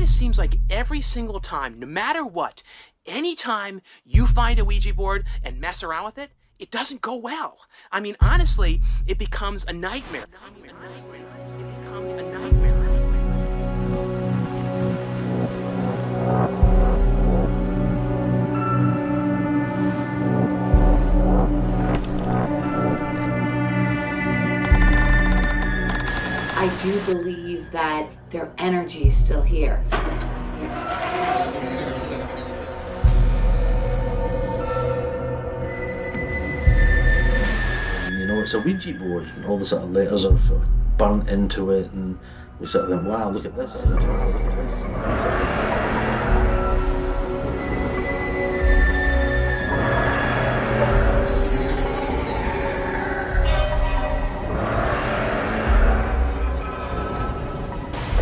just seems like every single time, no matter what, anytime you find a Ouija board and mess around with it, it doesn't go well. I mean, honestly, it becomes a nightmare. It becomes a nightmare. I do believe that their energy is still here. You know, it's a Ouija board, and all the sort of letters are burnt into it, and we sort of went, wow, look at this.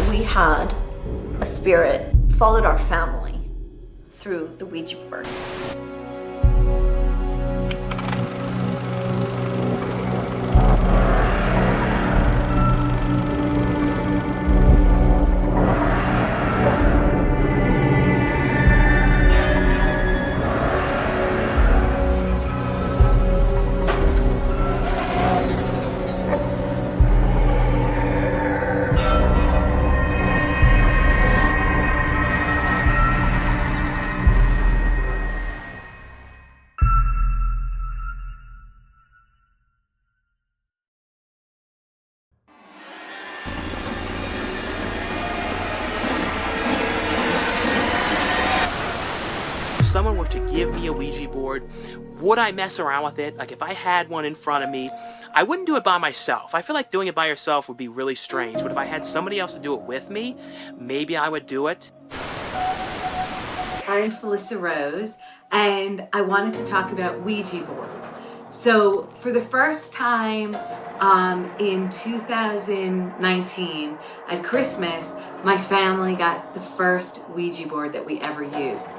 We had a spirit followed our family through the Ouija board. If someone were to give me a Ouija board, would I mess around with it? Like, if I had one in front of me, I wouldn't do it by myself. I feel like doing it by yourself would be really strange, but if I had somebody else to do it with me, maybe I would do it. I'm Felissa Rose, and I wanted to talk about Ouija boards. So for the first time in 2019 at Christmas, my family got the first Ouija board that we ever used.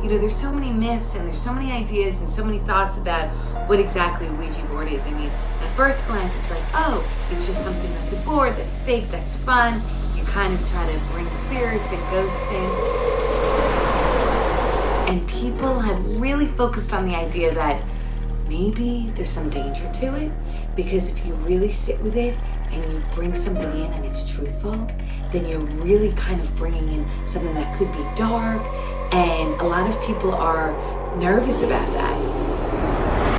You know, there's so many myths and there's so many ideas and so many thoughts about what exactly a Ouija board is. I mean, at first glance, it's like, oh, it's just something that's a board, that's fake, that's fun. You kind of try to bring spirits and ghosts in. And people have really focused on the idea that maybe there's some danger to it, because if you really sit with it and you bring something in and it's truthful, then you're really kind of bringing in something that could be dark, and a lot of people are nervous about that.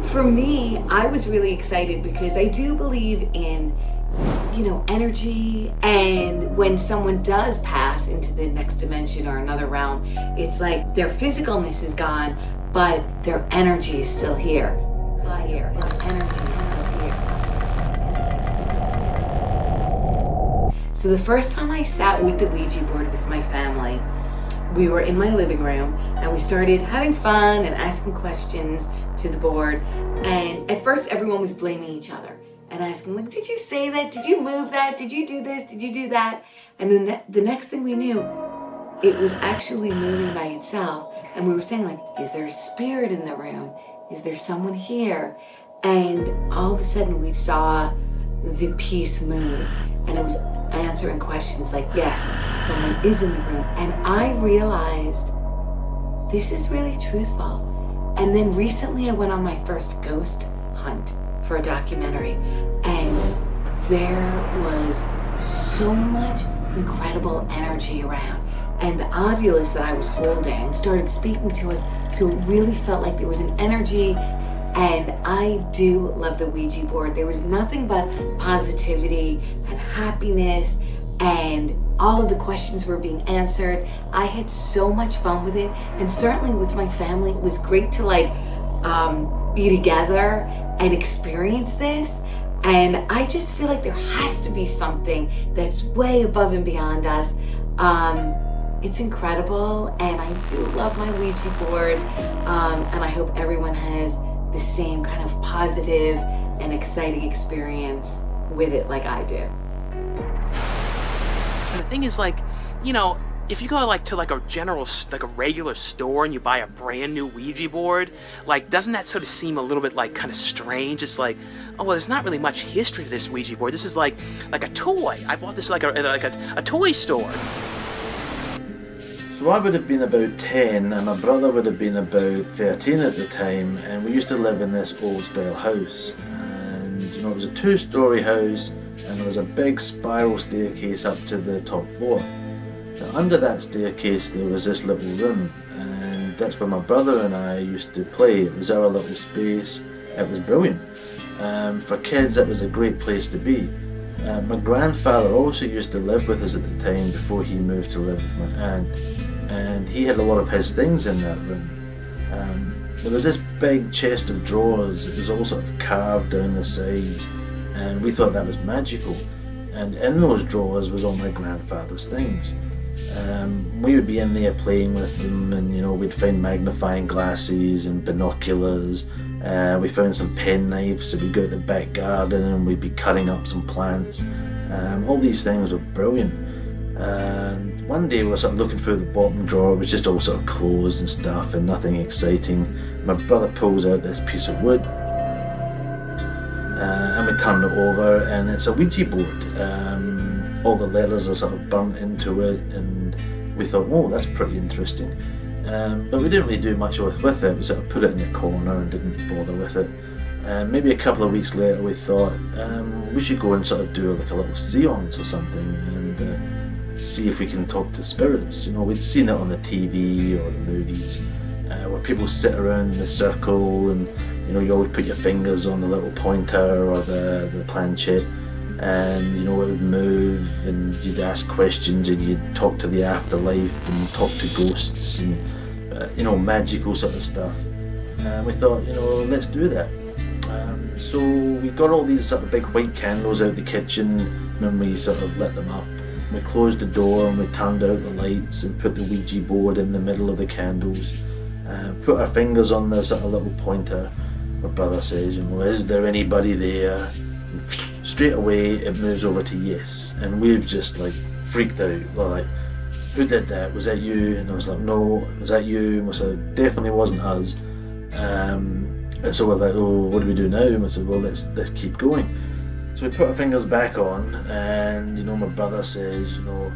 For me, I was really excited because I do believe in, you know, energy, and when someone does pass into the next dimension or another realm, it's like their physicalness is gone, but their energy is still here. Their energy is still here. So the first time I sat with the Ouija board with my family, we were in my living room and we started having fun and asking questions to the board. And at first everyone was blaming each other and asking, like, did you say that? Did you move that? Did you do this? Did you do that? And then the next thing we knew, it was actually moving by itself. And we were saying, like, is there a spirit in the room? Is there someone here? And all of a sudden we saw the piece move, and it was answering questions like, yes, someone is in the room. And I realized this is really truthful. And then recently I went on my first ghost hunt for a documentary, and there was so much incredible energy around. And the ovulus that I was holding started speaking to us, so it really felt like there was an energy. And I do love the Ouija board. There was nothing but positivity and happiness, and all of the questions were being answered. I had so much fun with it, and certainly with my family, it was great to be together and experience this. And I just feel like there has to be something that's way above and beyond us. It's incredible, and I do love my Ouija board, and I hope everyone has the same kind of positive and exciting experience with it like I do. And the thing is, like, you know, if you go like to like a regular store and you buy a brand new Ouija board, like doesn't that sort of seem a little bit like kind of strange? It's like, oh well, there's not really much history to this Ouija board. This is like a toy. I bought this like a toy store. So I would have been about 10 and my brother would have been about 13 at the time, and we used to live in this old style house. And you know, it was a 2-story house and there was a big spiral staircase up to the top floor. Now, under that staircase there was this little room, and that's where my brother and I used to play. It was our little space. It was brilliant. For kids it was a great place to be. My grandfather also used to live with us at the time before he moved to live with my aunt, and he had a lot of his things in that room. There was this big chest of drawers. It was all sort of carved down the sides, and we thought that was magical. And in those drawers was all my grandfather's things. We would be in there playing with them, and you know, we'd find magnifying glasses and binoculars. We found some pen knives, so we'd go to the back garden and we'd be cutting up some plants. All these things were brilliant. And one day we were sort of looking through the bottom drawer. It was just all sort of clothes and stuff and nothing exciting. My brother pulls out this piece of wood, and we turn it over, and it's a Ouija board. All the letters are sort of burnt into it, and we thought, oh, that's pretty interesting. But we didn't really do much with it. We sort of put it in the corner and didn't bother with it. Maybe a couple of weeks later we thought we should go and sort of do like a little seance or something, and see if we can talk to spirits. You know, we'd seen it on the TV or the movies, where people sit around in the circle, and you know, you always put your fingers on the little pointer or the planchette, and you know, it would move, and you'd ask questions, and you'd talk to the afterlife and talk to ghosts and you know, magical sort of stuff. We thought, you know, let's do that. So we got all these sort of big white candles out the kitchen, and we sort of lit them up. We closed the door and we turned out the lights and put the Ouija board in the middle of the candles. Put our fingers on the sort of little pointer. My brother says, you know, is there anybody there? And straight away it moves over to yes, and we've just like freaked out. We're like, who did that? Was that you? And I was like, no. Was that you? And we said, definitely wasn't us. And so we're like, oh, what do we do now? And we said, well, let's keep going. So we put our fingers back on, and you know, my brother says, you know,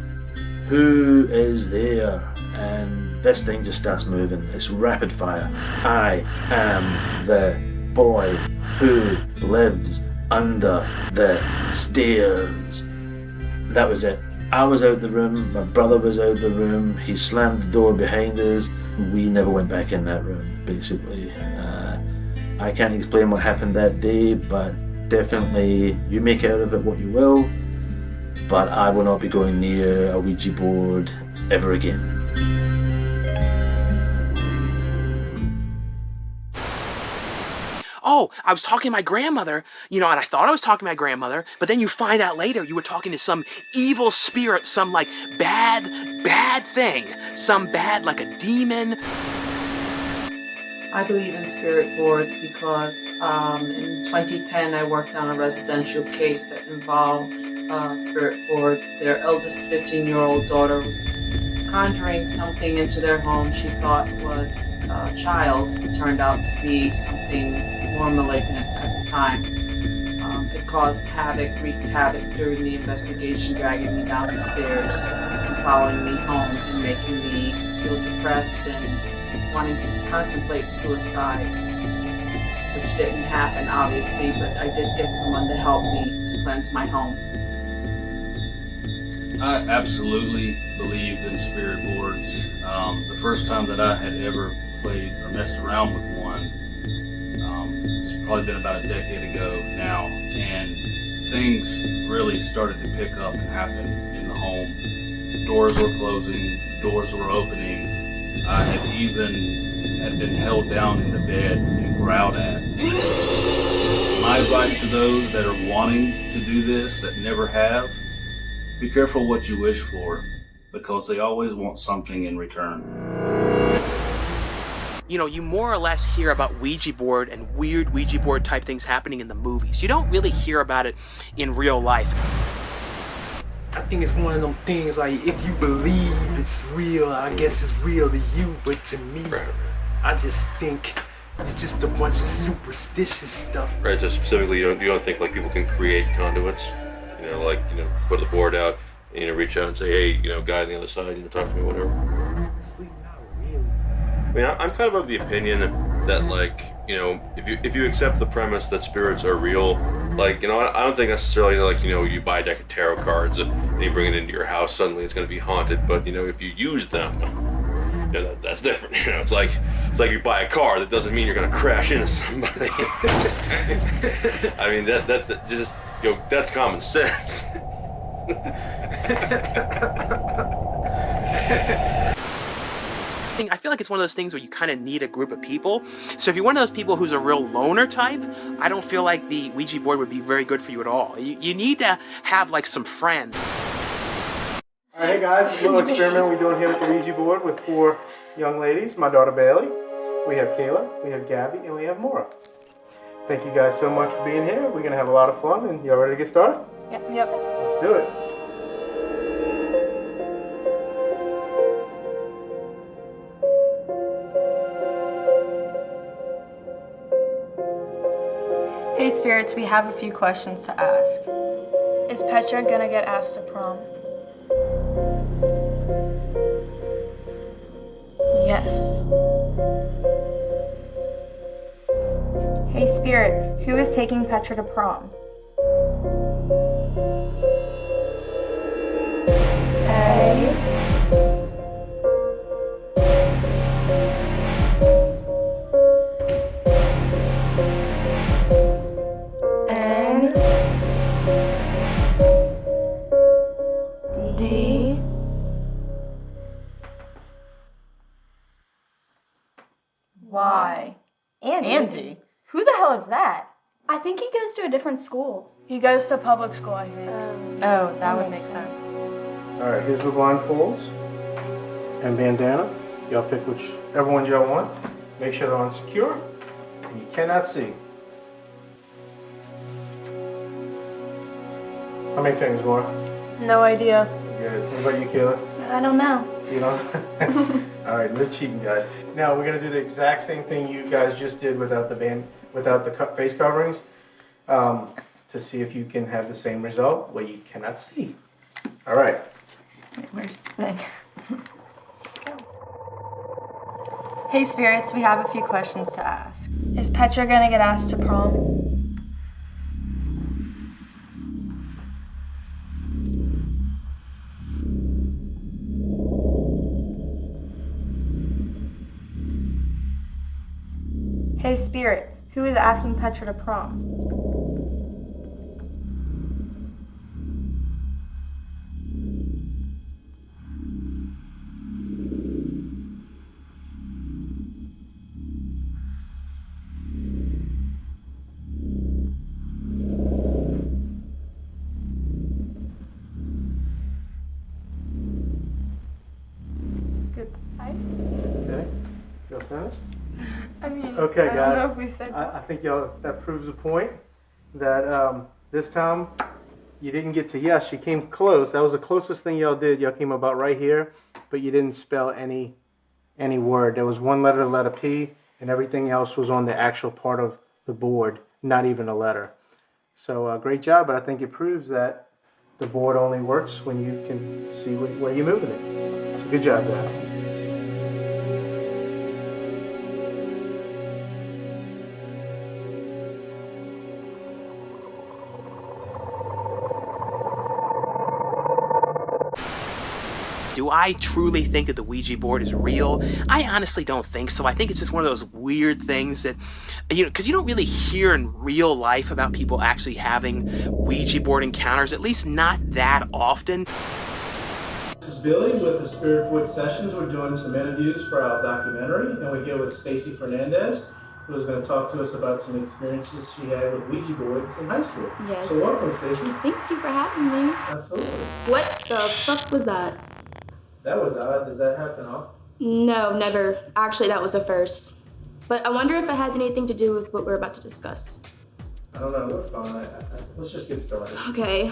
who is there? And this thing just starts moving. It's rapid fire. I am the boy who lives under the stairs. That was it. I was out the room, my brother was out the room, he slammed the door behind us, we never went back in that room, basically. I can't explain what happened that day, but definitely you make out of it what you will, but I will not be going near a Ouija board ever again. Oh, I was talking to my grandmother, you know, and I thought I was talking to my grandmother, but then you find out later you were talking to some evil spirit, some like bad thing, some bad, like a demon. I believe in spirit boards because in 2010 I worked on a residential case that involved a spirit board. Their eldest 15-year-old daughter was conjuring something into their home she thought was a child. It turned out to be something more malignant at the time. It caused havoc, wreaked havoc during the investigation, dragging me down the stairs and following me home and making me feel depressed and wanting to contemplate suicide, which didn't happen obviously, but I did get someone to help me to cleanse my home. I absolutely believe in spirit boards. The first time that I had ever played or messed around with one, it's probably been about a decade ago now, and things really started to pick up and happen in the home. Doors were closing, doors were opening. I had been held down in the bed and growled at. My advice to those that are wanting to do this, that never have, be careful what you wish for, because they always want something in return. You know, you more or less hear about Ouija board and weird Ouija board type things happening in the movies. You don't really hear about it in real life. I think it's one of them things like if you believe it's real, I guess it's real to you, but to me, I just think it's just a bunch of superstitious stuff. Right, so specifically you don't think like people can create conduits? Put the board out and reach out and say, hey, guy on the other side, talk to me, whatever. Honestly, not really. I mean, I'm kind of the opinion that, if you accept the premise that spirits are real, I don't think necessarily you buy a deck of tarot cards and you bring it into your house, suddenly it's going to be haunted. But if you use them, that's different. It's like you buy a car. That doesn't mean you're going to crash into somebody. I mean, that just that's common sense. I feel like it's one of those things where you kind of need a group of people. So if you're one of those people who's a real loner type, I don't feel like the Ouija board would be very good for you at all. You need to have some friends. All right, hey guys, a little experiment we're doing here with the Ouija board with 4 young ladies. My daughter Bailey, we have Kayla, we have Gabby, and we have Maura. Thank you guys so much for being here. We're gonna have a lot of fun, and y'all ready to get started? Yep. Let's do it. Hey spirits, we have a few questions to ask. Is Petra gonna get asked to prom? Yes. Hey Spirit, who is taking Petra to prom? Why? Andy? Who the hell is that? I think he goes to a different school. He goes to public school, I think. Oh, that would make sense. All right, here's the blindfolds and bandana. Y'all pick whichever ones y'all want. Make sure they're on secure, and you cannot see. How many fingers, Maura? No idea. Good. What about you, Kayla? I don't know. You know? All right, no cheating, guys. Now we're gonna do the exact same thing you guys just did without the face coverings, to see if you can have the same result where you cannot see. All right. Wait, where's the thing? Hey spirits, we have a few questions to ask. Is Petra gonna get asked to prom? Hey Spirit, who is asking Petra to prom? Goodbye. Okay. Y'all finished? I mean, Okay, I guys. don't know if we said I think that proves the point that this time you didn't get to yes. You came close. That was the closest thing y'all did. Y'all came about right here, but you didn't spell any word. There was one letter, the letter P, and everything else was on the actual part of the board, not even a letter. So great job, but I think it proves that the board only works when you can see where you're moving it. So good job, guys. Do I truly think that the Ouija board is real? I honestly don't think so. I think it's just one of those weird things that, because you don't really hear in real life about people actually having Ouija board encounters, at least not that often. This is Billy with the Spirit Board Sessions. We're doing some interviews for our documentary, and we're here with Stacy Fernandez, who's going to talk to us about some experiences she had with Ouija boards in high school. Yes. So welcome, Stacy. Thank you for having me. Absolutely. What the fuck was that? That was odd. Does that happen often? No, never. Actually, that was the first. But I wonder if it has anything to do with what we're about to discuss. I don't know. We're fine. Let's just get started. Okay.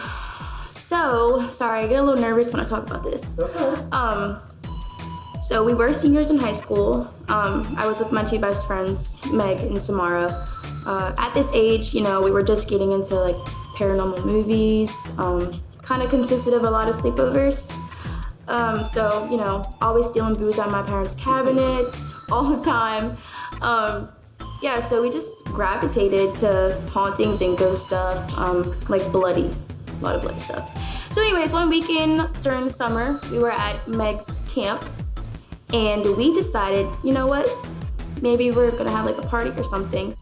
So, sorry, I get a little nervous when I talk about this. So we were seniors in high school. I was with my two best friends, Meg and Samara. At this age, you know, we were just getting into like paranormal movies. Kind of consisted of a lot of sleepovers. So, you know, always stealing booze out of my parents' cabinets all the time. Yeah, so we just gravitated to hauntings and ghost stuff, like a lot of bloody stuff. So anyways, one weekend during the summer, we were at Meg's camp, and we decided, you know what, maybe we're gonna have like a party or something.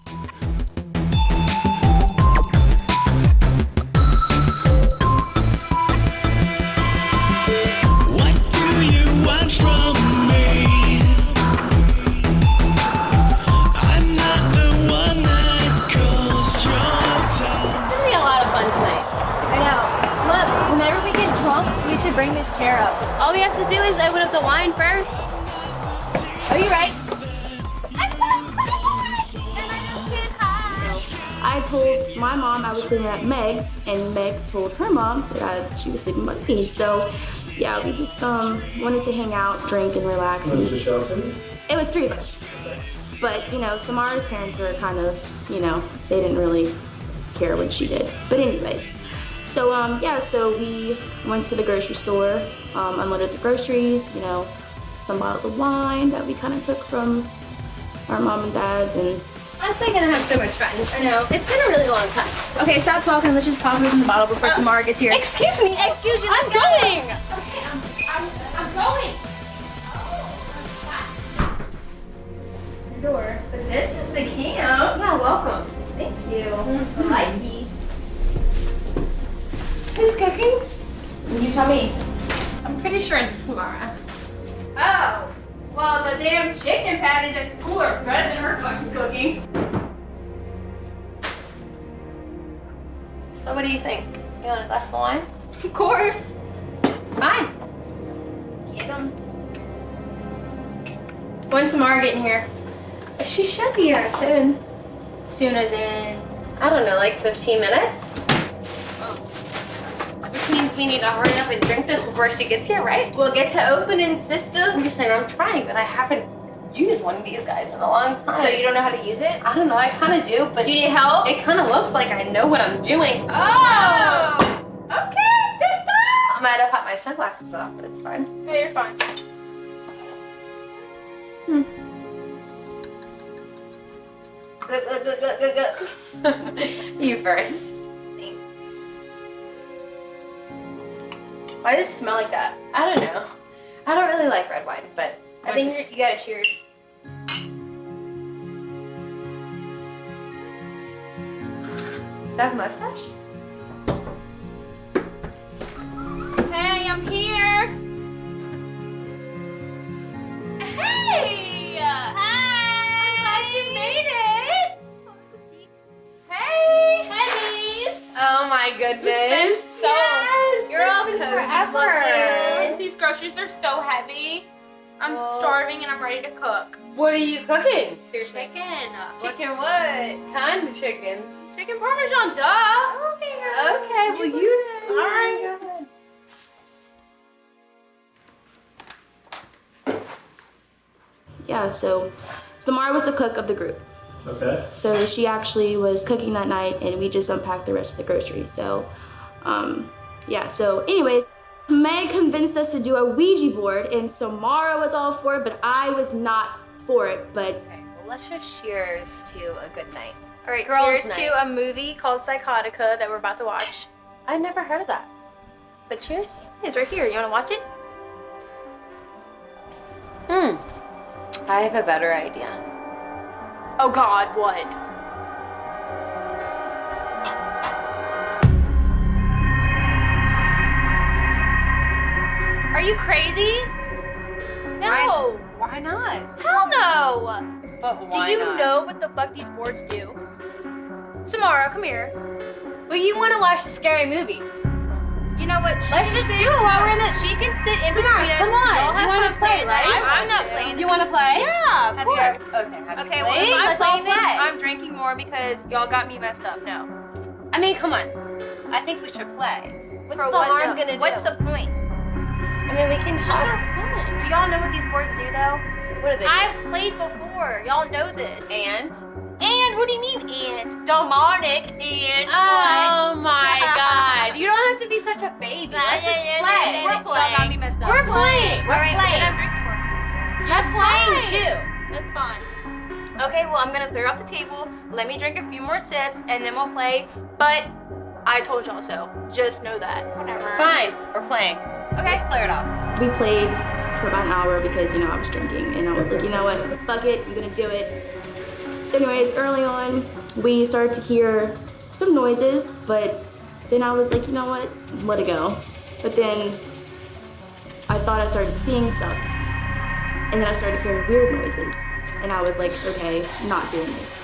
Bring this chair up. All we have to do is open up the wine first. Oh, you're right. I told my mom I was sleeping at Meg's, and Meg told her mom that she was sleeping with me. So, yeah, we just wanted to hang out, drink, and relax. Was it Shelton? It was 3 of us. But, you know, Samara's parents were kind of, you know, they didn't really care what she did. But anyways. So, yeah, so we went to the grocery store, unloaded the groceries, you know, some bottles of wine that we kind of took from our mom and dad's, and... I was gonna have so much fun. I know, it's been a really long time. Okay, stop talking, let's just pop open the bottle before Samara gets here. Excuse me, excuse you, I'm going! Okay, I'm going! The door, but this is the camp. Yeah, welcome. Thank you. I like you. Who's cooking? You tell me. I'm pretty sure it's Samara. Oh, well, the damn chicken patties at school are better than her fucking cooking. So what do you think? You want a glass of wine? Of course. Fine. Get them. When's Samara getting here? She should be here soon. Soon as in? I don't know, like 15 minutes? Which means we need to hurry up and drink this before she gets here, right? We'll get to opening, sister. I'm just saying, I'm trying, but I haven't used one of these guys in a long time. So you don't know how to use it? I don't know, I kind of do, but... Do you need help? It kind of looks like I know what I'm doing. Oh! Okay, sister! I might have had my sunglasses off, but it's fine. Yeah, you're fine. Good. You first. Why does it smell like that? I don't know. I don't really like red wine, but I think you gotta cheers. Do I have a mustache? Hey, I'm here! Hey! Hi! I'm glad you made it! Hey! Hey! Oh my goodness. It's been so... Yes, you're all cozy forever. These groceries are so heavy. I'm starving and I'm ready to cook. What are you cooking? Seriously. Chicken. Chicken what? Kind of chicken. Chicken Parmesan, duh. Okay, well you... All right. Yeah, so Samara was the cook of the group. Okay. So she actually was cooking that night, and we just unpacked the rest of the groceries. So, yeah, so anyways, Meg convinced us to do a Ouija board, and Samara was all for it, but I was not for it, but... Okay, well let's just cheers to a good night. All right, Girls cheers night. to a movie called Psychotica that we're about to watch. I've never heard of that. But cheers. It's right here. You want to watch it? I have a better idea. Oh God, what? Are you crazy? No. Why not? Hell no. But Do why you not? know what the fuck these boards do? Samara, come here. But you want to watch scary movies. You know what? Let's just do it while we're in the... She can sit in Come between on, us. come on. Y'all have You wanna fun play, playing, right? I'm not playing. You want to play? Yeah, of Have course. Have Okay, you well, played? if I'm Let's all playing this, play. I'm drinking more because y'all got me messed up. No. I mean, come on. I think we should play. What's the harm gonna do? What's the point? I mean, we can It's just so fun. Do y'all know what these boards do, though? What do they do? I've played before. Y'all know this. And? And? What do you mean, and? Demonic and Oh what? my god. You don't have to be such a baby. Let's just play. We're playing. Y'all got me messed up. We're playing. We're All right, playing. then I'm drinking more. That's playing too. That's fine. Okay, well, I'm gonna clear off the table. Let me drink a few more sips, and then we'll play. But I told y'all so. Just know that. Whatever. Fine. We're playing. Okay. Let's clear it off. We played for about an hour because, you know, I was drinking. And I was like, you know what? Fuck it. I'm gonna do it. So anyways, early on, we started to hear some noises. But then I was like, you know what? Let it go. But then I thought I started seeing stuff. And then I started hearing weird noises. And I was like, okay, not doing this.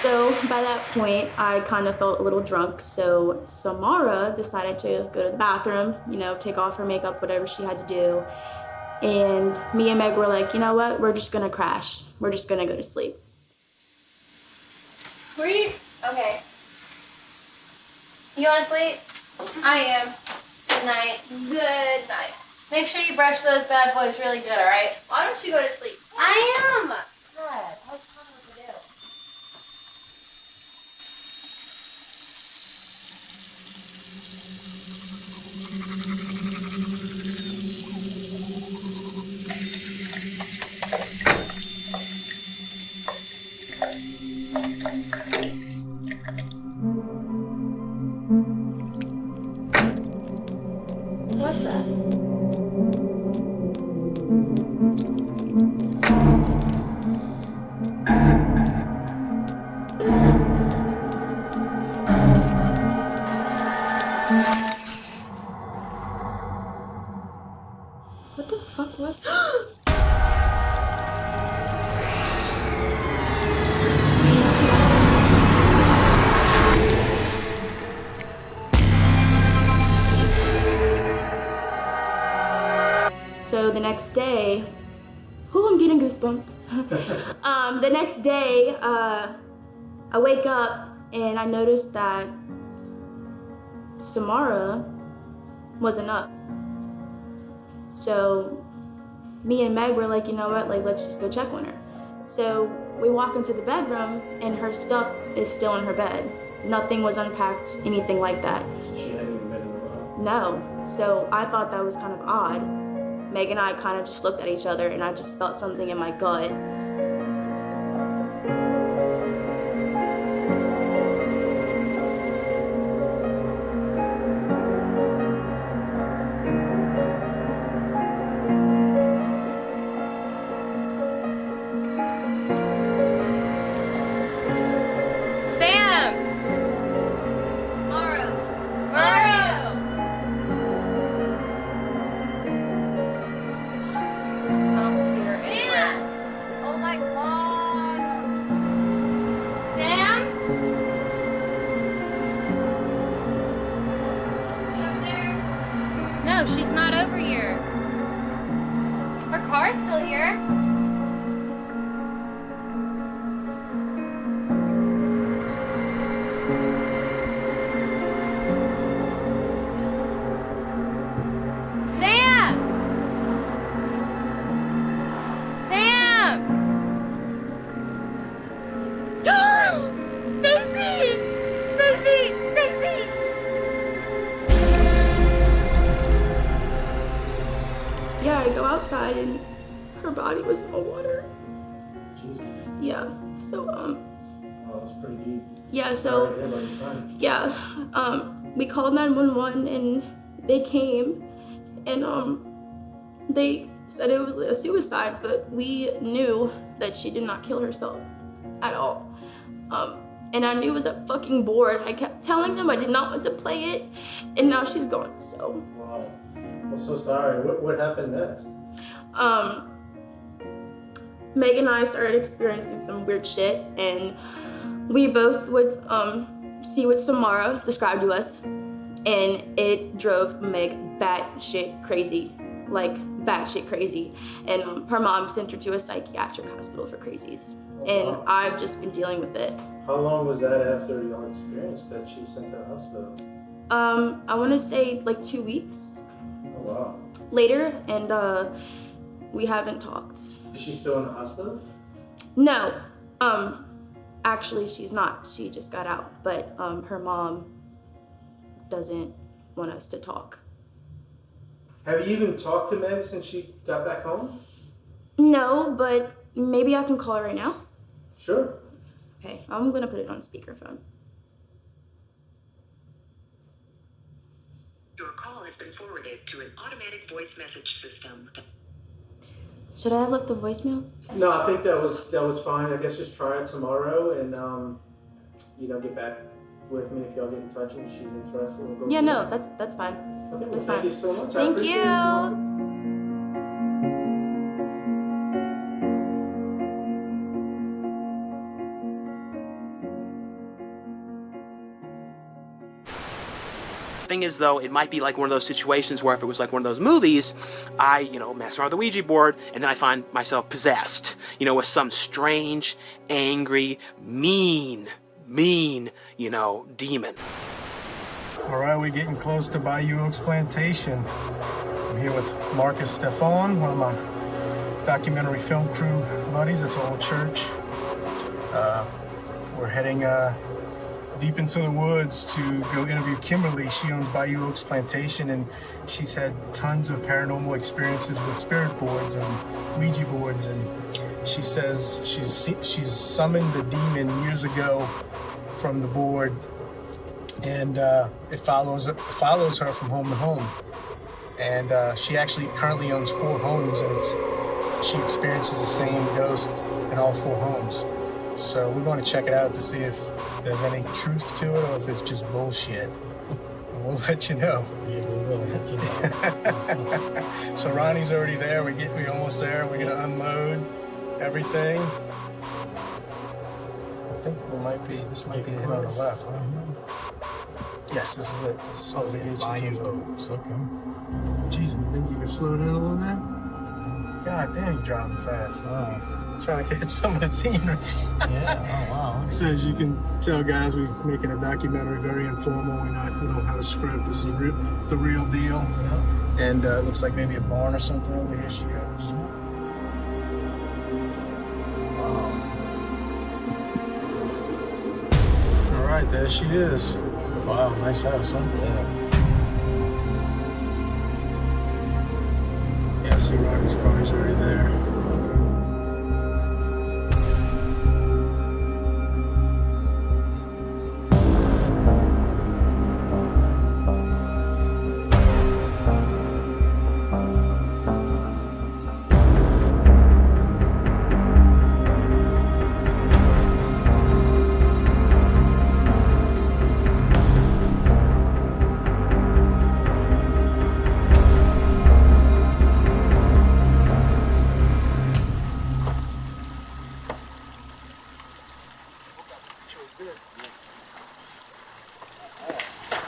So by that point, I kind of felt a little drunk. So Samara decided to go to the bathroom, you know, take off her makeup, whatever she had to do. And me and Meg were like, you know what? We're just gonna crash. We're just gonna go to sleep. Okay. You wanna sleep? I am. Good night. Good night. Make sure you brush those bad boys really good, alright? Why don't you go to sleep? I am! God, I was telling you what to do. What's that? What the fuck was So the next day, I'm getting goosebumps. The next day, I wake up and I noticed that Samara wasn't up. So me and Meg were like, you know what, like, let's just go check on her. So we walk into the bedroom and her stuff is still in her bed. Nothing was unpacked, anything like that. She hadn't even been in the room. No. So I thought that was kind of odd. Meg and I kind of just looked at each other and I just felt something in my gut. Sam! Mara! Mara! I don't see her anywhere. Oh my god! Sam? She over there? No, she's not over here. Her car's still here. Sam! Sam! Stacy! Stacy! Stacy! Yeah, I go outside and her body was in the water. Jesus. Yeah, so, Oh, that's pretty deep. yeah, Sorry to so, hear about your friend. yeah, we called 911 and they came and, they said it was a suicide, but we knew that she did not kill herself at all. And I knew it was a fucking board. I kept telling them I did not want to play it, and now she's gone, so. Wow. I'm so sorry. What happened next? Meg and I started experiencing some weird shit, and we both would see what Samara described to us, and it drove Meg batshit crazy, like batshit crazy. And her mom sent her to a psychiatric hospital for crazies, and I've just been dealing with it. How long was that after y'all experienced that she was sent to the hospital? I want to say like 2 weeks Oh wow. later, and we haven't talked. Is she still in the hospital? No, actually she's not. She just got out, but her mom doesn't want us to talk. Have you even talked to Meg since she got back home? No, but maybe I can call her right now. Sure. Okay, I'm gonna put it on speakerphone. Your call has been forwarded to an automatic voice message system. Should I have left the voicemail? No, I think that was fine. I guess just try it tomorrow and get back with me if y'all get in touch and she's interested. We'll go Yeah, from no, there. that's fine. Okay, well, That's thank fine. you so much. I Thank appreciate you. it. Thing is, though, it might be like one of those situations where if it was like one of those movies, I, mess around with the Ouija board, and then I find myself possessed, with some strange, angry, mean, demon. All right, we're getting close to Bayou Oaks Plantation. I'm here with Marcus Stefan, one of my documentary film crew buddies. It's an old church. We're heading deep into the woods to go interview Kimberly. She owns Bayou Oaks Plantation, and she's had tons of paranormal experiences with spirit boards and Ouija boards. And she says she's summoned a demon years ago from the board, and it follows her from home to home. And she actually currently owns 4 homes, and she experiences the same ghost in all 4 homes. So we're going to check it out to see if there's any truth to it or if it's just bullshit. And we'll let you know. Yeah, we will let you know. So Ronnie's already there. We're almost there. We're going to unload everything. I think this might be the hill on the left. Yes, this is it. This is the gate. Okay. Jeez, you think you can slow down a little bit? God damn, you're driving fast. Trying to catch some of the scenery. Yeah, oh wow. So as you can tell, guys, we're making a documentary, very informal. We don't have a script. This is the real deal. Yeah. And it looks like maybe a barn or something over here she goes. All right, there she is. Wow, nice house, huh? Yeah, I see Ronnie's car is already there.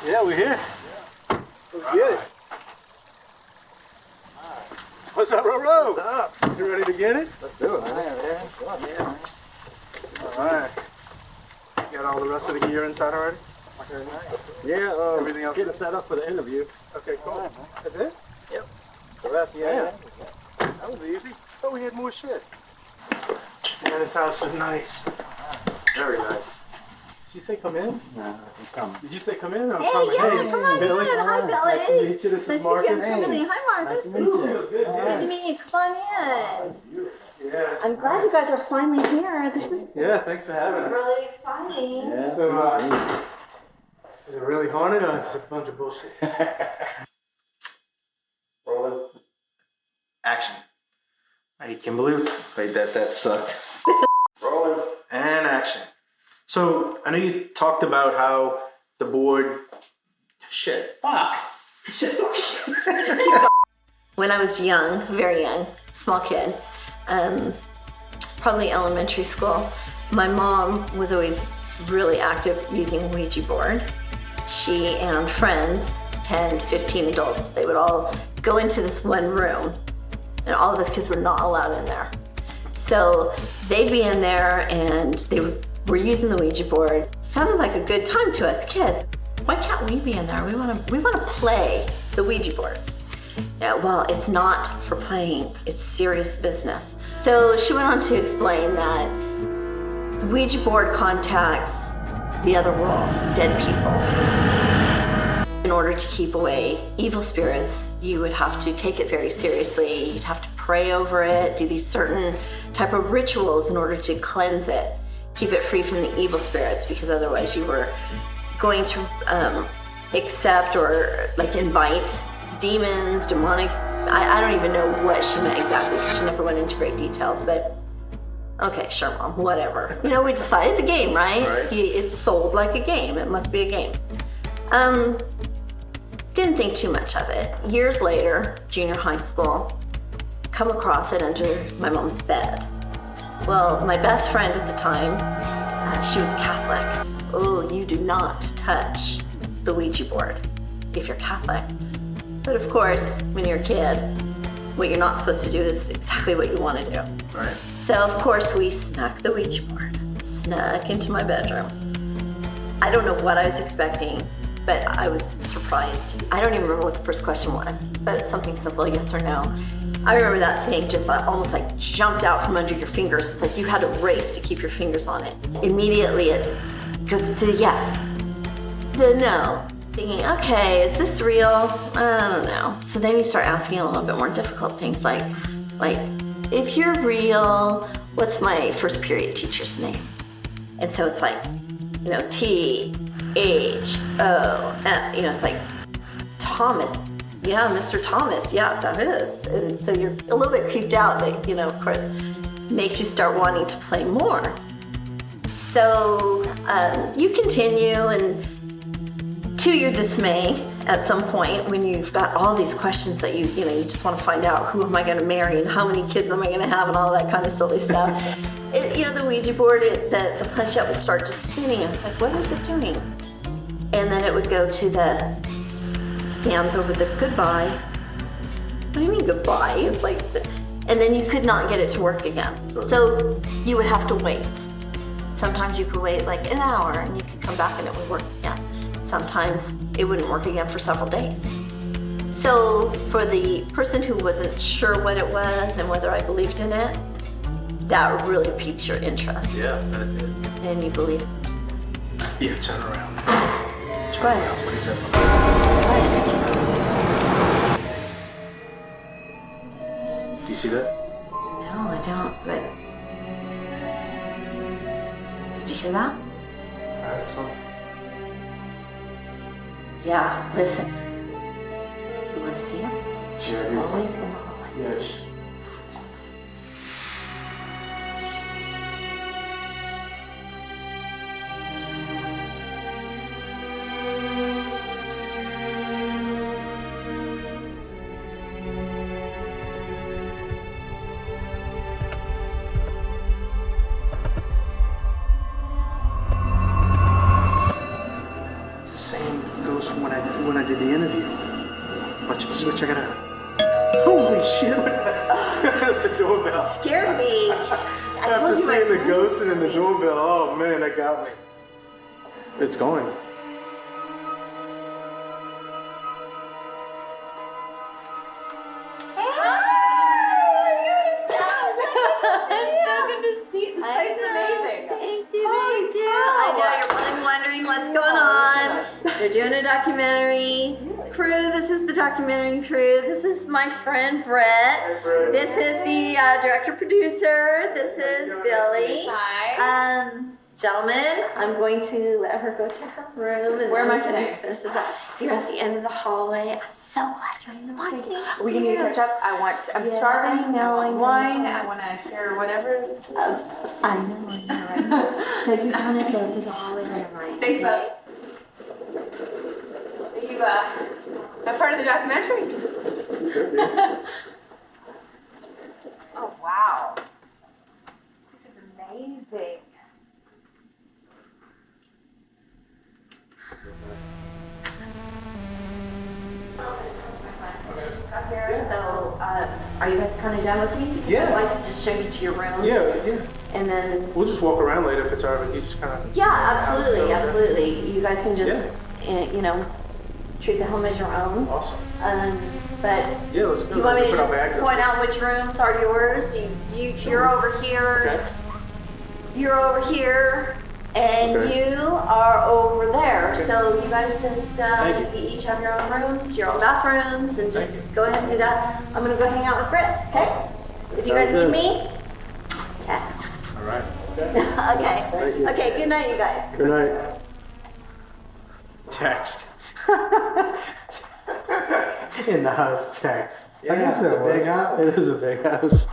Yeah, we're here. Let's get it. What's up, Roro? What's up? You ready to get it? Let's do it, man. Yeah. All right. You got all the rest of the gear inside already? Yeah, everything else getting set up for the interview. Okay, cool. That's it? Yep. The rest, yeah. That was easy. Oh, we had more shit. Man, this house is nice. Very nice. Did you say come in? No, he's coming. Did you say come in? Or Hey, come yeah, in? come on Billy. in. Hi, Billy. Nice to meet you. This is Marcus. Nice to meet you. Hi, Marcus. Nice to meet you. Good to meet you. Come on in. Yeah. I'm glad you guys are finally here. This is Yeah, thanks for having us. really exciting. Yeah. So, is it really haunted or is it a bunch of bullshit? Rolling. Action. Hey, Kimberly, wait, that sucked. Rolling. And action. So, I know you talked about how the board... Shit. Fuck. Shit. When I was young, very young, small kid, probably elementary school, my mom was always really active using Ouija board. She and friends, 10, 15 adults, they would all go into this one room, and all of us kids were not allowed in there. So they'd be in there and they were using the Ouija board. Sounded like a good time to us kids. why can't we be in there? We want to play the Ouija board. Yeah, well, it's not for playing, it's serious business. So she went on to explain that the Ouija board contacts the other world, dead people. In order to keep away evil spirits, you would have to take it very seriously. You'd have to pray over it, do these certain type of rituals in order to cleanse it, keep it free from the evil spirits, because otherwise you were going to accept or like invite demons, demonic, I don't even know what she meant exactly because she never went into great details, but okay, sure, Mom, whatever. You know, we decided it's a game, right? It's sold like a game. It must be a game. Didn't think too much of it. Years later, junior high school, come across it under my mom's bed. Well, my best friend at the time, she was Catholic. Oh, you do not touch the Ouija board if you're Catholic. But of course, when you're a kid, what you're not supposed to do is exactly what you want to do. Right. So of course we snuck the Ouija board, snuck into my bedroom. I don't know what I was expecting, but I was surprised. I don't even remember what the first question was, but something simple, yes or no. I remember that thing just almost like jumped out from under your fingers. It's like you had to race to keep your fingers on it. Immediately it goes to the yes, the no. Thinking, okay, is this real? I don't know. So then you start asking a little bit more difficult things like, if you're real, what's my first period teacher's name? And so it's like, you know, T-H-O-M, you know, it's like Thomas. Yeah, Mr. Thomas, yeah, that is. And so you're a little bit creeped out, but, you know, of course, makes you start wanting to play more. So you continue, and to your dismay, at some point, when you've got all these questions that you just want to find out, who am I going to marry and how many kids am I going to have and all that kind of silly stuff. The Ouija board, the planchette would start just spinning. It's like, what is it doing? And then it would go to the scans over the goodbye. What do you mean goodbye? It's like, and then you could not get it to work again. So you would have to wait. Sometimes you could wait like an hour and you could come back and it would work again. Sometimes it wouldn't work again for several days. So for the person who wasn't sure what it was and whether I believed in it, that really piqued your interest. Yeah, that did. And you believe. Yeah, turn around. What? What is that? Do you see that? No, I don't, but... Did you hear that? Alright, it's fine. Yeah, listen. You want to see her? She's Yeah, I do. always in the hallway. Yeah. It's the same goes from when I did the interview. Watch it, check it out. Holy shit! That's the doorbell. Scared me. I After told you my seeing the friend ghost was and then the with me. doorbell, oh man, that got me. It's going. It's so good to see. This place is amazing. Thank you, thank you. I know you're probably wondering what's going on. They're doing a documentary. Crew, this is the documentary crew. This is my friend Brett. This is the director producer. This is Billy. Hi. Gentlemen, I'm going to let her go to her room. And Where am I then sitting? finish this up. You're at the end of the hallway. I'm so glad you're in the morning. We can catch up. I'm Yeah, starving. I know. Wine. I want to hear whatever this is. I know, right? So you kind of go to the hallway there, right? Thanks, love. Are you a part of the documentary? Oh, wow. This is amazing. Up here, so are you guys kind of done with me? Because Yeah. I'd like to just show you to your room. Yeah. And then, We'll just walk around later if it's alright with you. Just kind of. yeah, absolutely. You guys can just treat the home as your own. Awesome. But Yeah, let's go. you want me to Put our bags just up. point out which rooms are yours? You're over here. Okay. You're over here. And Okay. you are over there. Okay. So you guys just Thank you each have your own rooms, your own bathrooms, and just go ahead and do that. I'm gonna go hang out with Britt. Okay. If you guys Sounds good. need me, text. All right. Okay. Thank you. Okay. Good night, you guys. Good night. Text. In the house, text. Yeah, I guess it's that a big works. house. It is a big house.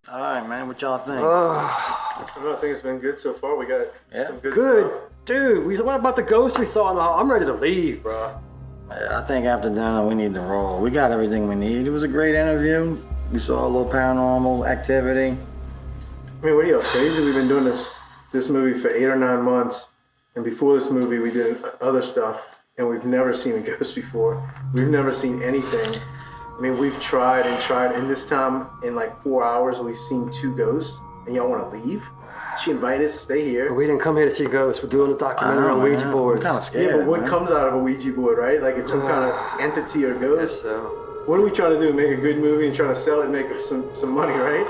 All right, man. What y'all think? I don't know, I think it's been good so far. We got some good stuff. Dude, what about the ghost we saw in the hall? I'm ready to leave, bro. I think after dinner we need to roll. We got everything we need. It was a great interview. We saw a little paranormal activity. I mean, what are you crazy? We've been doing this movie for 8 or 9 months, and before this movie, we did other stuff, and we've never seen a ghost before. We've never seen anything. I mean, we've tried and tried, and this time, in like 4 hours, we've seen 2 ghosts, and y'all want to leave? She invited us to stay here. We didn't come here to see ghosts. We're doing a documentary on Ouija boards. I'm kind of scared. Yeah, but what man. comes out of a Ouija board, right? Like it's some kind of entity or ghost. So What are we trying to do? Make a good movie and trying to sell it and make some money, right?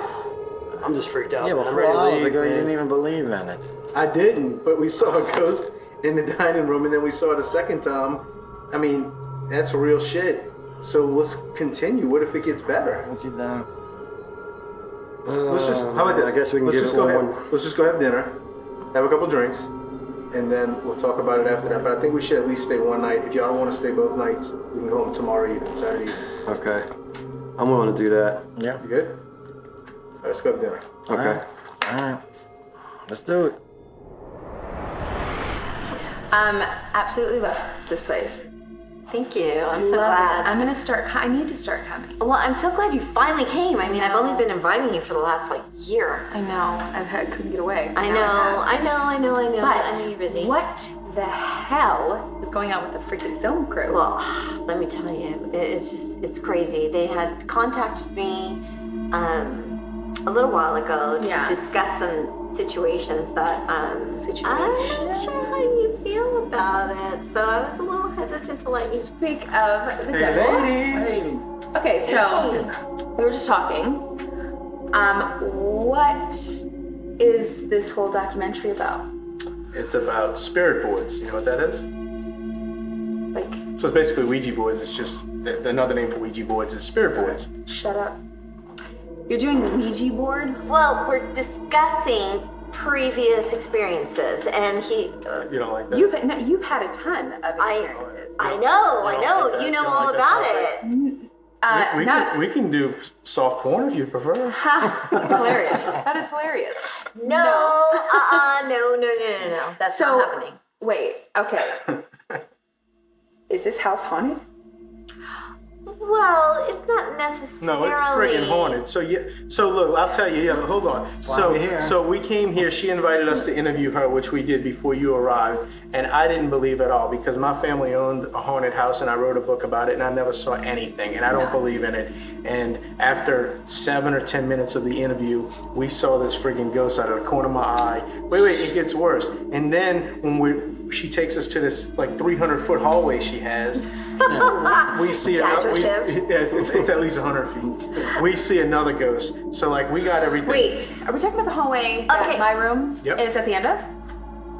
I'm just freaked out. Yeah, man. but I'm 4 ready to hours leave, ago you man. didn't even believe in it. I didn't, but we saw a ghost in the dining room, and then we saw it a second time. I mean, that's real shit. So let's continue. What if it gets better? What you done? Let's just. How about this? I guess we can let's give just it go one ahead. Let's just go have dinner, have a couple drinks, and then we'll talk about it after that. But I think we should at least stay one night. If y'all don't want to stay both nights, we can go home tomorrow evening, Saturday evening. Okay. I'm willing to do that. Yeah. You good? All right, let's go have dinner. Okay. All right. Let's do it. Absolutely love this place. Thank you. I'm so Love it. glad. I'm gonna start. I need to start coming. Well, I'm so glad you finally came. I mean, I've only been inviting you for the last year. I know. I couldn't get away. I know. I know you're busy. What the hell is going on with the freaking film crew? Well, let me tell you, it's crazy. They had contacted me a little while ago to discuss some situations that I'm not sure how you feel about it. So I was a little hesitant to let you speak of the Hey, devil. ladies. Okay, so we were just talking. What is this whole documentary about? It's about spirit boards. You know what that is? Like, So it's basically Ouija boards. It's just another name for Ouija boards is spirit boards. shut up. You're doing Ouija boards? Well, we're discussing previous experiences, and he. You don't like that? You've had a ton of experiences. I know. You know don't all like that about topic? it. We can do soft porn if you prefer. That's hilarious. That is hilarious. No. That's So, not happening. Wait, okay. Is this house haunted? Well, it's not necessarily. No, it's friggin' haunted. So yeah. So look, I'll tell you. Yeah, hold on. why we're here. So we came here. She invited us to interview her, which we did before you arrived, and I didn't believe at all because my family owned a haunted house, and I wrote a book about it, and I never saw anything, and I don't believe in it. And after 7 or 10 minutes of the interview, we saw this friggin' ghost out of the corner of my eye. Wait, it gets worse. And then when she takes us to this 300-foot hallway she has. We see it's at least 100 feet. We see another ghost. So we got everything. Wait, are we talking about the hallway that my room is at the end of?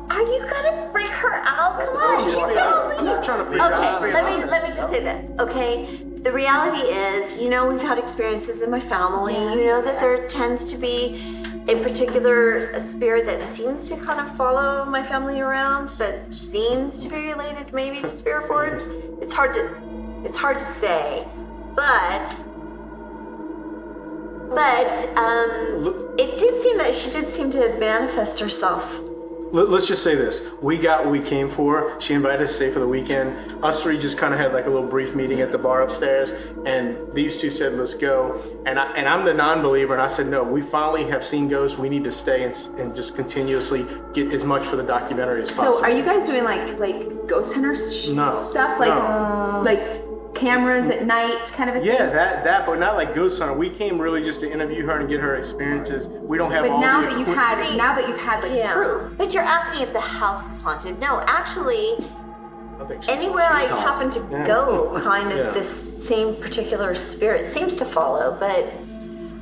Are you gonna freak her out? Come on, she's gonna leave. I'm not trying to freak her out. Okay, let me just say this, okay? The reality is, we've had experiences in my family. You know that there tends to be a particular spirit that seems to kind of follow my family around, that seems to be related maybe to spirit boards. It's hard to say, but it did seem that she did seem to manifest herself. Let's just say this. We got what we came for. She invited us to stay for the weekend. Us three just kind of had like a little brief meeting at the bar upstairs, and these two said, let's go. And I'm the non-believer, and I said, no, we finally have seen ghosts. We need to stay and just continuously get as much for the documentary as possible. So are you guys doing like ghost hunter stuff? Like cameras at night kind of a thing? Yeah, that, but not like ghost hunter. We came really just to interview her and get her experiences. We don't have But all now the that you've had like Yeah. proof. But you're asking if the house is haunted. No, actually, I think anywhere I happen to go, kind of Yeah. this same particular spirit seems to follow, but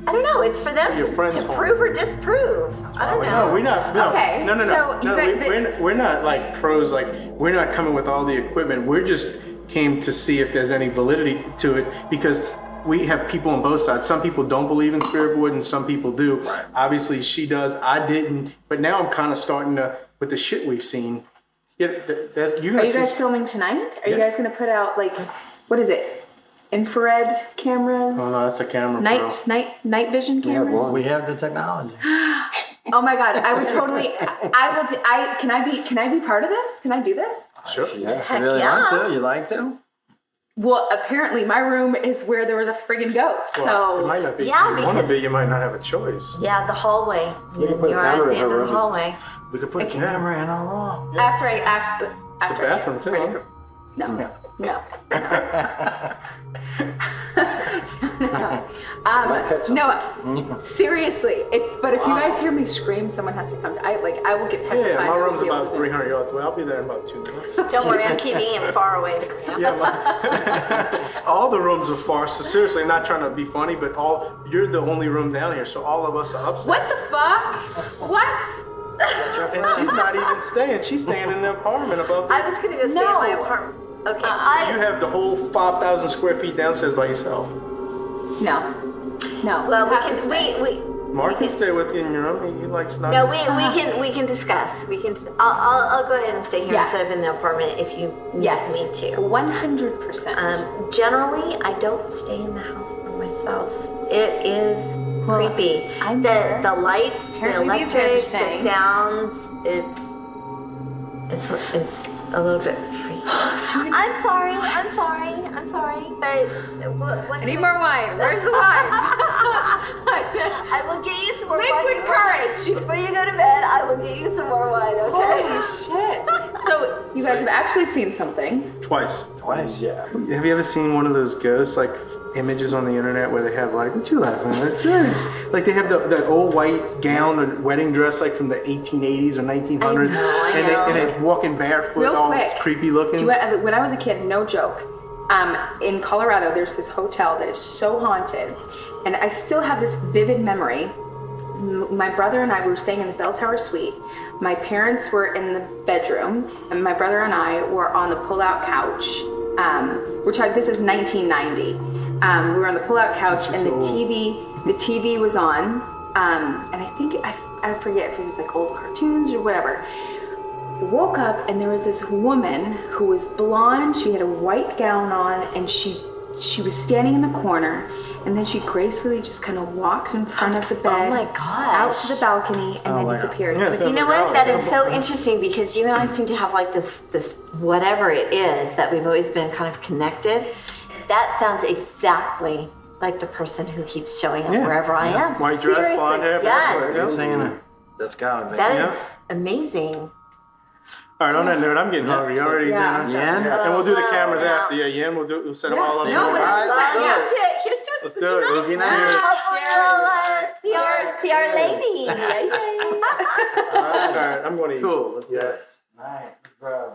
I don't know. It's for them Your friends to haunt prove or disprove. I don't know. No, we're not. No, Okay, no. so you guys- We're not like pros. Like we're not coming with all the equipment. We're just came to see if there's any validity to it because we have people on both sides. Some people don't believe in spirit board and some people do. Right. Obviously, she does. I didn't. But now I'm kind of starting to with the shit we've seen. Yeah, Are you guys filming tonight? Are you guys going to put out like what is it? Infrared cameras? Oh no, that's a camera. Night vision cameras? We have the technology. Oh my god, I would totally I will do can I be part of this? Can I do this? Sure. Yeah, if you really want to, you like to. Well, apparently my room is where there was a friggin' ghost. Well, it might not be. Yeah, you want to because- be, you might not have a choice. Yeah, the hallway. You can put a You're at camera the in end her of the room. hallway. We could put a camera in our room. After I The bathroom too. Huh? No. No, seriously. If you guys hear me scream, someone has to come. I will get petrified. Yeah, my I won't room's be able about to- 300 yards away. I'll be there in about 2 minutes. Don't worry, I'm keeping him far away from you. Yeah, all the rooms are far. So seriously, I'm not trying to be funny, but you're the only room down here, so all of us are upstairs. What the fuck? What? And she's not even staying. She's staying in the apartment above. I was gonna go stay in my apartment. Okay, You have the whole 5,000 square feet downstairs by yourself. No. Well, you have to stay. we Mark can stay with you in your room. He likes not. no, we can discuss. I'll go ahead and stay here Yeah. instead of in the apartment if you need me to. 100%. Generally, I don't stay in the house by myself. It is creepy. The lights, the Apparently these guys are electric, the staying. sounds. It's a little bit freaky. I'm sorry, but what I need more wine. Where's the wine? I will get you some more Liquid wine. courage. Before you go to bed, I will get you some more wine, okay? Holy shit. So, you guys have actually seen something. Twice, yeah. Have you ever seen one of those ghosts, like images on the internet where they have like, what you laughing at? It's serious. Like they have that old white gown or wedding dress like from the 1880s or 1900s. And they walking barefoot, Real all quick. creepy looking. When I was a kid, no joke, in Colorado, there's this hotel that is so haunted. And I still have this vivid memory. My brother and I were staying in the Bell Tower suite. My parents were in the bedroom, and my brother and I were on the pull-out couch. This is 1990. We were on the pull-out couch, and the TV was on. And I think, I forget if it was like old cartoons or whatever. I woke up, and there was this woman who was blonde. She had a white gown on, and she was standing in the corner, and then she gracefully just kind of walked in front of the bed, out to the balcony, and then disappeared. You know what? That is so interesting because you and I seem to have like this whatever it is that we've always been kind of connected. That sounds exactly like the person who keeps showing up wherever I am. White dress, blonde hair, yes. That's gotta be. That is amazing. All right, on that note, I'm getting hungry. You already dinner? Yen? And we'll do the cameras after. Yeah, Yen, we'll set them all up. Here's to Let's do it. Spooky night. See our lady. All right, I'm going to eat. Cool. Yes. Night, bro.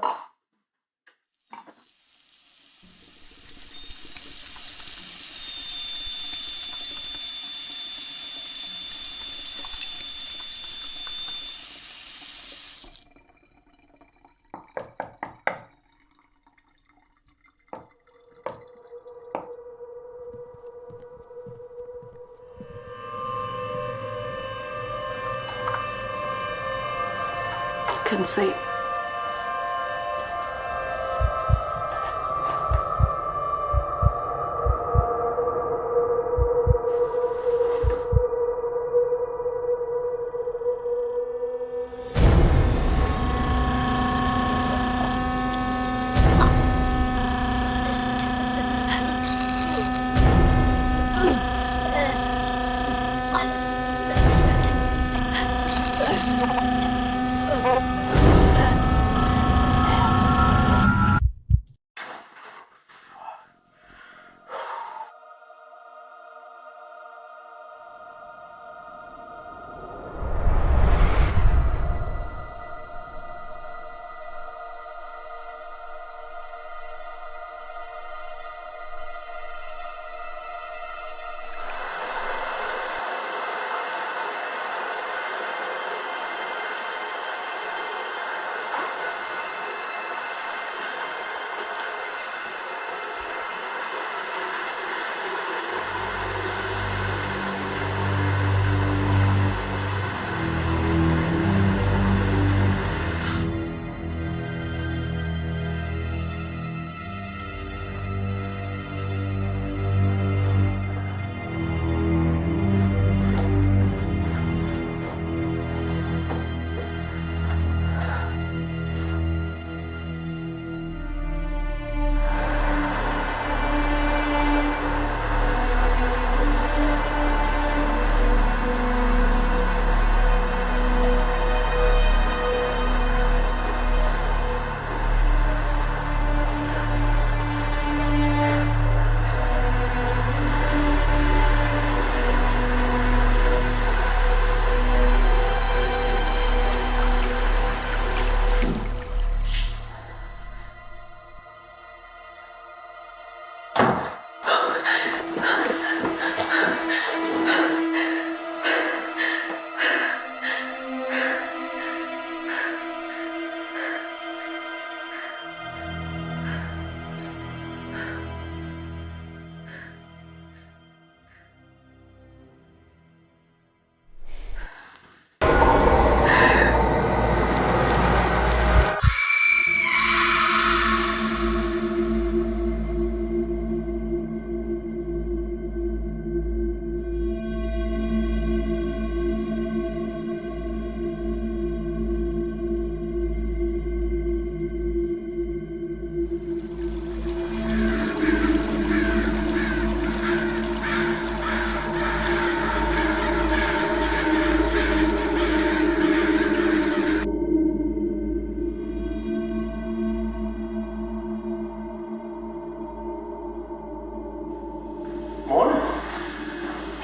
couldn't sleep.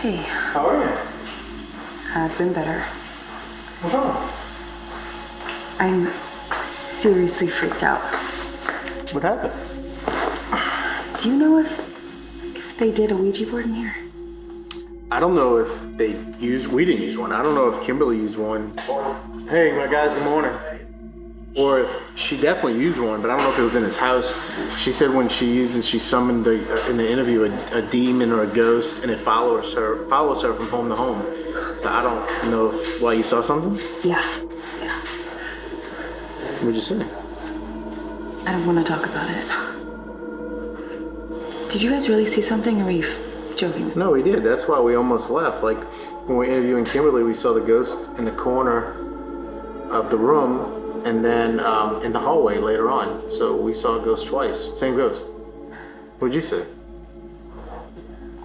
Hey. How are you? I've been better. What's wrong? I'm seriously freaked out. What happened? Do you know if they did a Ouija board in here? I don't know if we didn't use one. I don't know if Kimberly used one. Hey, my guys, good morning. Or if she definitely used one, but I don't know if it was in his house. She said when she used it, she summoned in the interview a demon or a ghost, and it follows her from home to home. So I don't know why you saw something. Yeah. What'd you say? I don't want to talk about it. Did you guys really see something, or were you joking? No, we did. That's why we almost left. Like when we were interviewing Kimberly, we saw the ghost in the corner of the room. And then in the hallway later on. So we saw a ghost twice. Same ghost. What'd you say?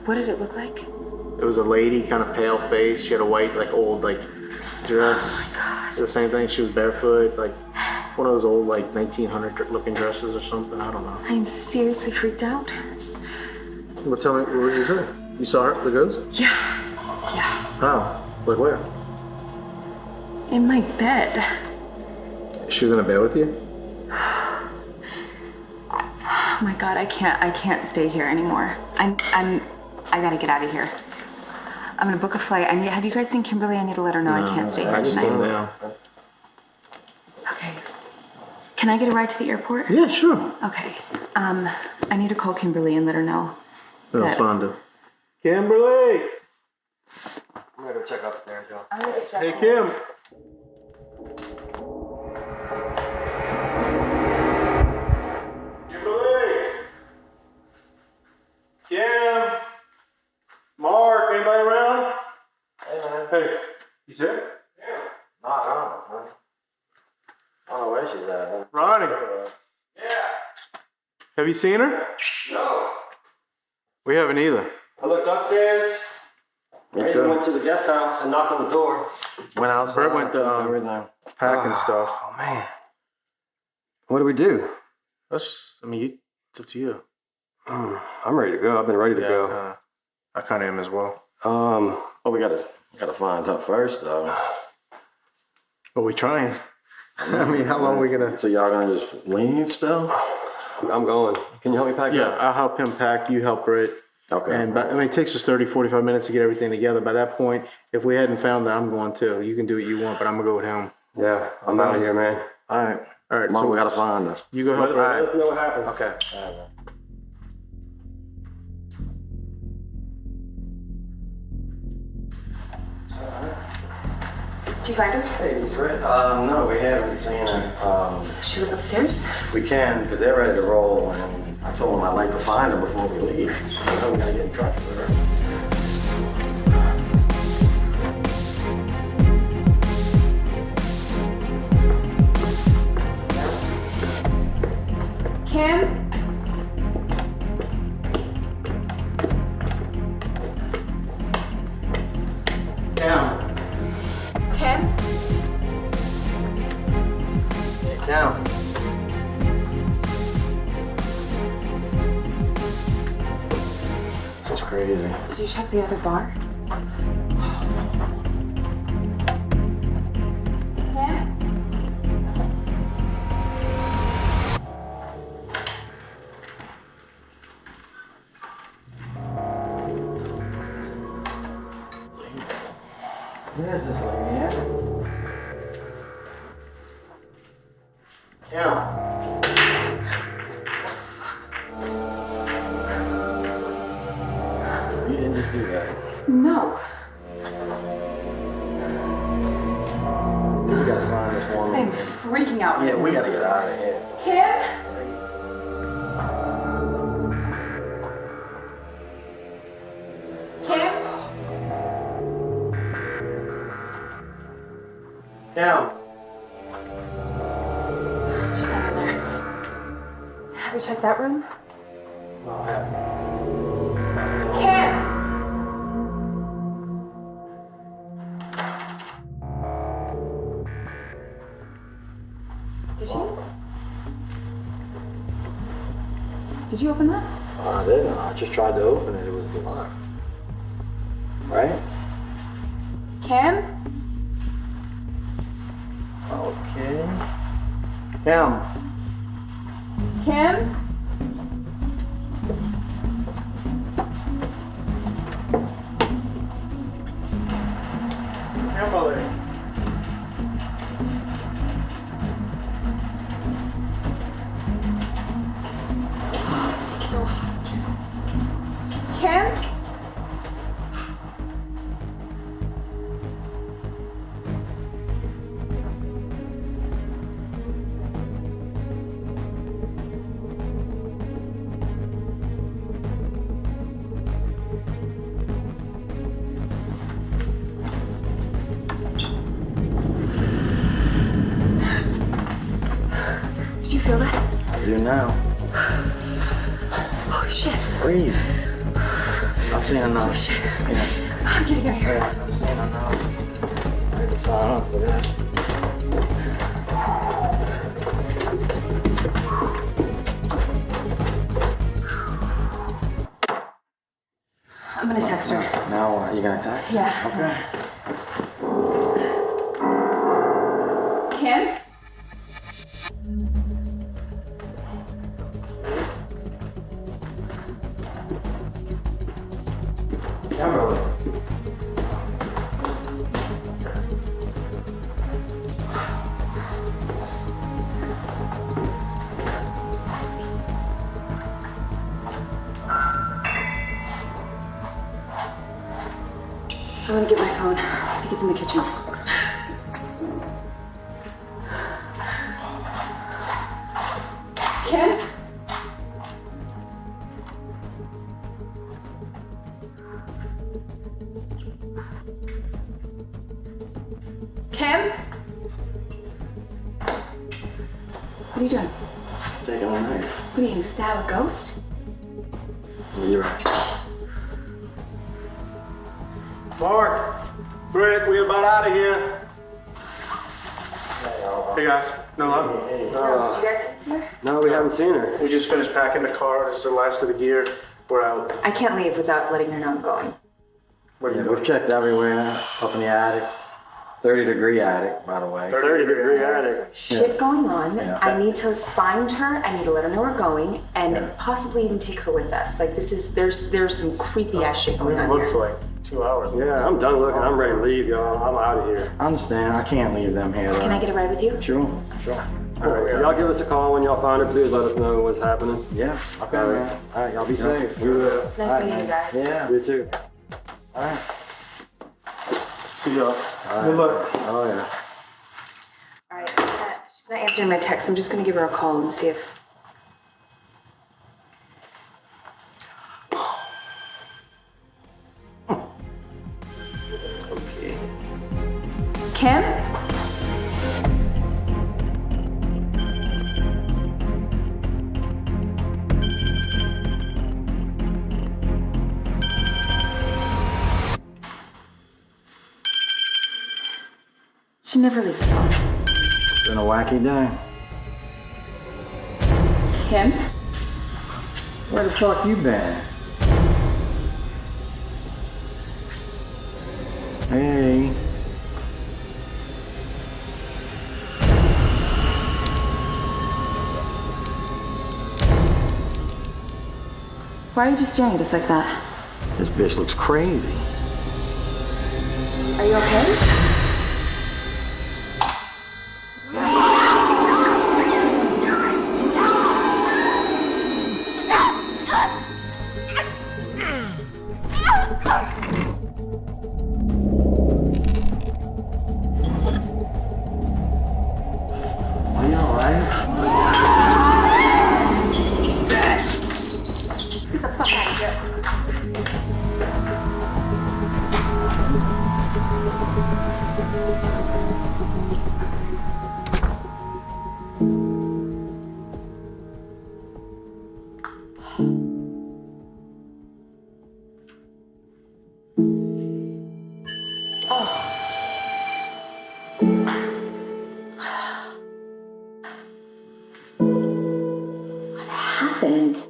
What did it look like? It was a lady, kind of pale face. She had a white, old, dress. Oh my God. The same thing. She was barefoot, one of those old, 1900 looking dresses or something. I don't know. I'm seriously freaked out. Well, tell me, what did you say? You saw her, the ghost? Yeah. How? Where? In my bed. She was in a bed with you? Oh my God, I can't stay here anymore. I gotta get out of here. I'm gonna book a flight. Have you guys seen Kimberly? I need to let her know I can't stay here I just tonight. don't know. Okay. Can I get a ride to the airport? Yeah, sure. Okay. I need to call Kimberly and let her know. That's fine. Kimberly! I'm gonna go check out the there, Joe. I'm gonna get Hey, Kim. Have you seen her? No. We haven't either. I looked upstairs. Me I even too. went to the guest house and knocked on the door. Went outside. Bert went to everything. packing stuff. Oh man. What do we do? That's just, I mean, it's up to you. I'm ready to go. I've been ready to go. I kind of am as well. Oh, we gotta find her first though. But we trying. I mean, how long are we gonna? So y'all gonna just leave still? I'm going. Can you help me pack Yeah, up? I'll help him pack. You help Brett. Okay. And I mean, it takes us 30, 45 minutes to get everything together. By that point, if we hadn't found her, I'm going too. You can do what you want, but I'm gonna go with him. Yeah, I'm out of here, man. All right. All right. Mom, So we gotta find her. you go help. Let us know what happens. Okay. All right. Did you find her? Hey, is Brett? No, we haven't seen her. She look upstairs? We can, because they're ready to roll, and I told them I'd like to find her before we leave. You know, we gotta get in touch with her. Kim? Cam. Kim? Hey, Cam. This is crazy. Did you check the other bar? Kim? Where is this lady at? Cam. You didn't just do that. No. We gotta find this woman. I'm freaking out. Yeah, we gotta get out of here. Kim? Kim? Cam. She's not in there. Have you checked that room? No, I haven't. Kim! Did you? Did you open that? I didn't. I just tried to open it. It was locked. Right? Kim? Okay. Cam. Kim? Kimberly. Oh, it's so hot. Kim? Did you feel that? I do now. Oh shit. Breathe. I've seen enough. Oh shit. Yeah. I'm getting out of here. Yeah, I've seen enough. I can sign up for this. I'm gonna text her. Now what? You gonna text? Yeah. Okay. Kim? Kimberly. I'm gonna get my phone. I think it's in the kitchen. Kim? Kim? What are you doing? taking a knife. What are you gonna stab a ghost? You're right. Mark, Britt, we about out of here. Hey guys, no luck? Did you guys see her? No, we haven't seen her. We just finished packing the car. This is the last of the gear. We're out. I can't leave without letting her know I'm going. What are you We've doing? checked everywhere, up in the attic. 30-degree attic, by the way. 30-degree attic. Shit going on. Yeah. I need to find her. I need to let her know we're going, and possibly even take her with us. Like there's some creepy ass shit going on Look here. for like 2 hours. Yeah, I'm done looking. I'm ready to leave, y'all. I'm out of here. I understand. I can't leave them here. Can I get a ride with you? Sure. All right, so y'all give us a call when y'all find her. Please let us know what's happening. Yeah. Okay, man. All right, y'all be safe. It's nice meeting you guys. Yeah. You too. All right. See y'all. All Good luck. Oh, yeah. All right. She's not answering my text. I'm just gonna give her a call and see if. Okay. Kim? She never leaves her phone. It's been a wacky day. Kim? Where the fuck you been? Hey. Why are you just staring at us like that? This bitch looks crazy. Are you okay? Are you alright? Let's get the fuck out of here. What happened?